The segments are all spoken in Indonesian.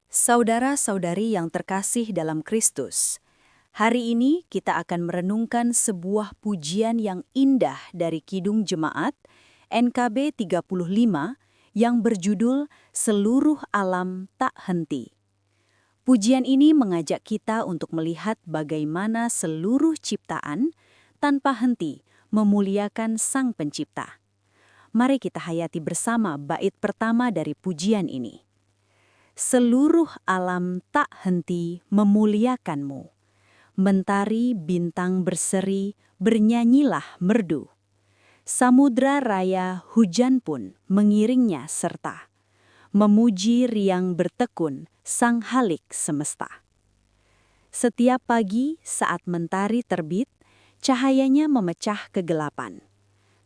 Saudara-saudari yang terkasih dalam Kristus, hari ini kita akan merenungkan sebuah pujian yang indah dari Kidung Jemaat NKB 35 yang berjudul Seluruh Alam Tak Henti. Pujian ini mengajak kita untuk melihat bagaimana seluruh ciptaan tanpa henti memuliakan Sang Pencipta. Mari kita hayati bersama bait pertama dari pujian ini. Seluruh alam tak henti memuliakanmu. Mentari bintang berseri, bernyanyilah merdu. Samudra raya hujan pun mengiringnya serta. Memuji riang bertekun sang halik semesta. Setiap pagi saat mentari terbit, cahayanya memecah kegelapan.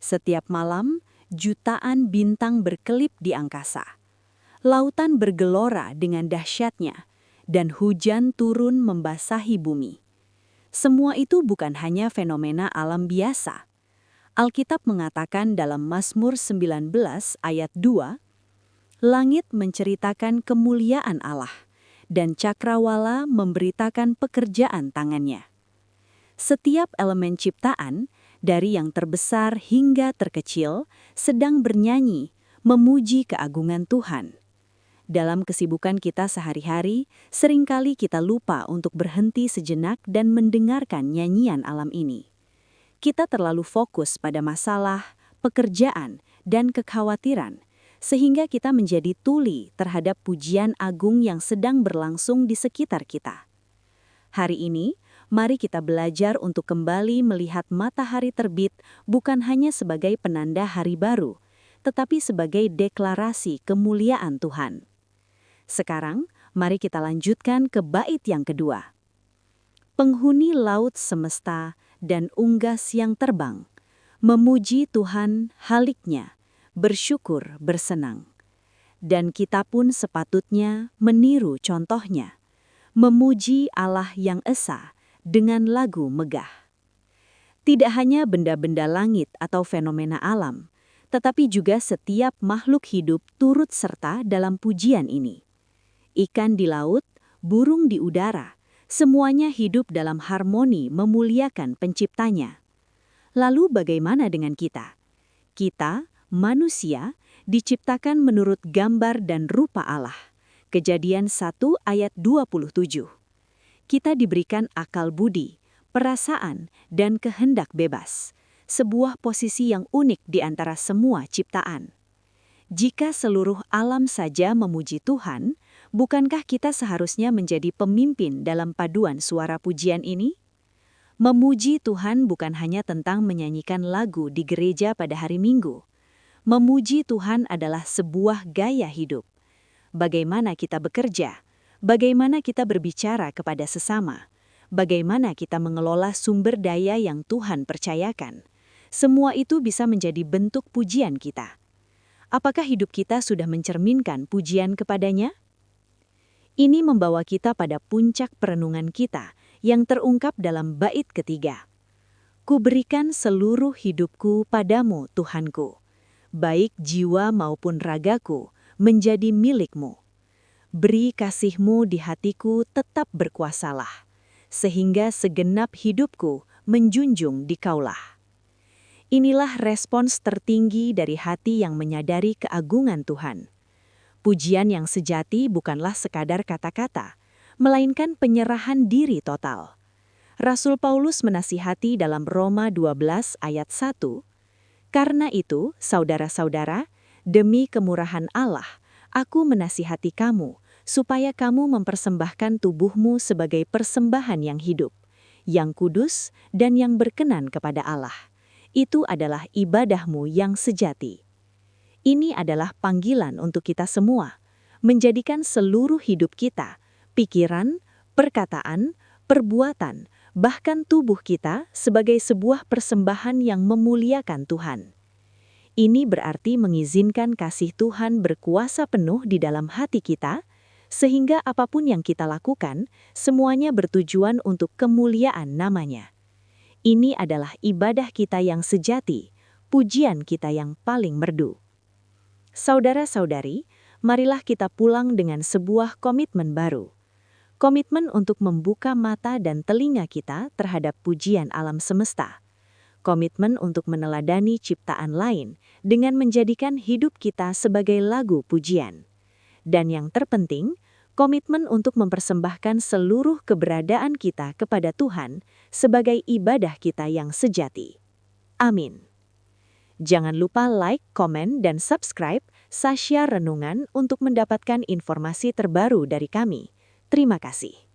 Setiap malam, jutaan bintang berkelip di angkasa. Lautan bergelora dengan dahsyatnya, dan hujan turun membasahi bumi. Semua itu bukan hanya fenomena alam biasa. Alkitab mengatakan dalam Mazmur 19 ayat 2, langit menceritakan kemuliaan Allah, dan cakrawala memberitakan pekerjaan tangannya. Setiap elemen ciptaan, dari yang terbesar hingga terkecil, sedang bernyanyi, memuji keagungan Tuhan. Dalam kesibukan kita sehari-hari, seringkali kita lupa untuk berhenti sejenak dan mendengarkan nyanyian alam ini. Kita terlalu fokus pada masalah, pekerjaan, dan kekhawatiran, sehingga kita menjadi tuli terhadap pujian agung yang sedang berlangsung di sekitar kita. Hari ini, mari kita belajar untuk kembali melihat matahari terbit bukan hanya sebagai penanda hari baru, tetapi sebagai deklarasi kemuliaan Tuhan. Sekarang, mari kita lanjutkan ke bait yang kedua. Penghuni laut semesta dan unggas yang terbang, memuji Tuhan haliknya, bersyukur bersenang. Dan kita pun sepatutnya meniru contohnya, memuji Allah yang esa dengan lagu megah. Tidak hanya benda-benda langit atau fenomena alam, tetapi juga setiap makhluk hidup turut serta dalam pujian ini. Ikan di laut, burung di udara, semuanya hidup dalam harmoni memuliakan penciptanya. Lalu bagaimana dengan kita? Kita, manusia, diciptakan menurut gambar dan rupa Allah. Kejadian 1 ayat 27. Kita diberikan akal budi, perasaan, dan kehendak bebas. Sebuah posisi yang unik di antara semua ciptaan. Jika seluruh alam saja memuji Tuhan, bukankah kita seharusnya menjadi pemimpin dalam paduan suara pujian ini? Memuji Tuhan bukan hanya tentang menyanyikan lagu di gereja pada hari Minggu. Memuji Tuhan adalah sebuah gaya hidup. Bagaimana kita bekerja, bagaimana kita berbicara kepada sesama, bagaimana kita mengelola sumber daya yang Tuhan percayakan. Semua itu bisa menjadi bentuk pujian kita. Apakah hidup kita sudah mencerminkan pujian kepadanya? Ini membawa kita pada puncak perenungan kita yang terungkap dalam bait ketiga. Kuberikan seluruh hidupku padamu, Tuhanku. Baik jiwa maupun ragaku menjadi milikmu. Beri kasihmu di hatiku tetap berkuasalah, sehingga segenap hidupku menjunjung dikaulah. Inilah respons tertinggi dari hati yang menyadari keagungan Tuhan. Pujian yang sejati bukanlah sekadar kata-kata, melainkan penyerahan diri total. Rasul Paulus menasihati dalam Roma 12 ayat 1, karena itu, saudara-saudara, demi kemurahan Allah, aku menasihati kamu, supaya kamu mempersembahkan tubuhmu sebagai persembahan yang hidup, yang kudus, dan yang berkenan kepada Allah. Itu adalah ibadahmu yang sejati. Ini adalah panggilan untuk kita semua, menjadikan seluruh hidup kita, pikiran, perkataan, perbuatan, bahkan tubuh kita sebagai sebuah persembahan yang memuliakan Tuhan. Ini berarti mengizinkan kasih Tuhan berkuasa penuh di dalam hati kita, sehingga apapun yang kita lakukan, semuanya bertujuan untuk kemuliaan namanya. Ini adalah ibadah kita yang sejati, pujian kita yang paling merdu. Saudara-saudari, marilah kita pulang dengan sebuah komitmen baru. Komitmen untuk membuka mata dan telinga kita terhadap pujian alam semesta. Komitmen untuk meneladani ciptaan lain dengan menjadikan hidup kita sebagai lagu pujian. Dan yang terpenting, komitmen untuk mempersembahkan seluruh keberadaan kita kepada Tuhan sebagai ibadah kita yang sejati. Amin. Jangan lupa like, komen, dan subscribe Sasya Renungan untuk mendapatkan informasi terbaru dari kami. Terima kasih.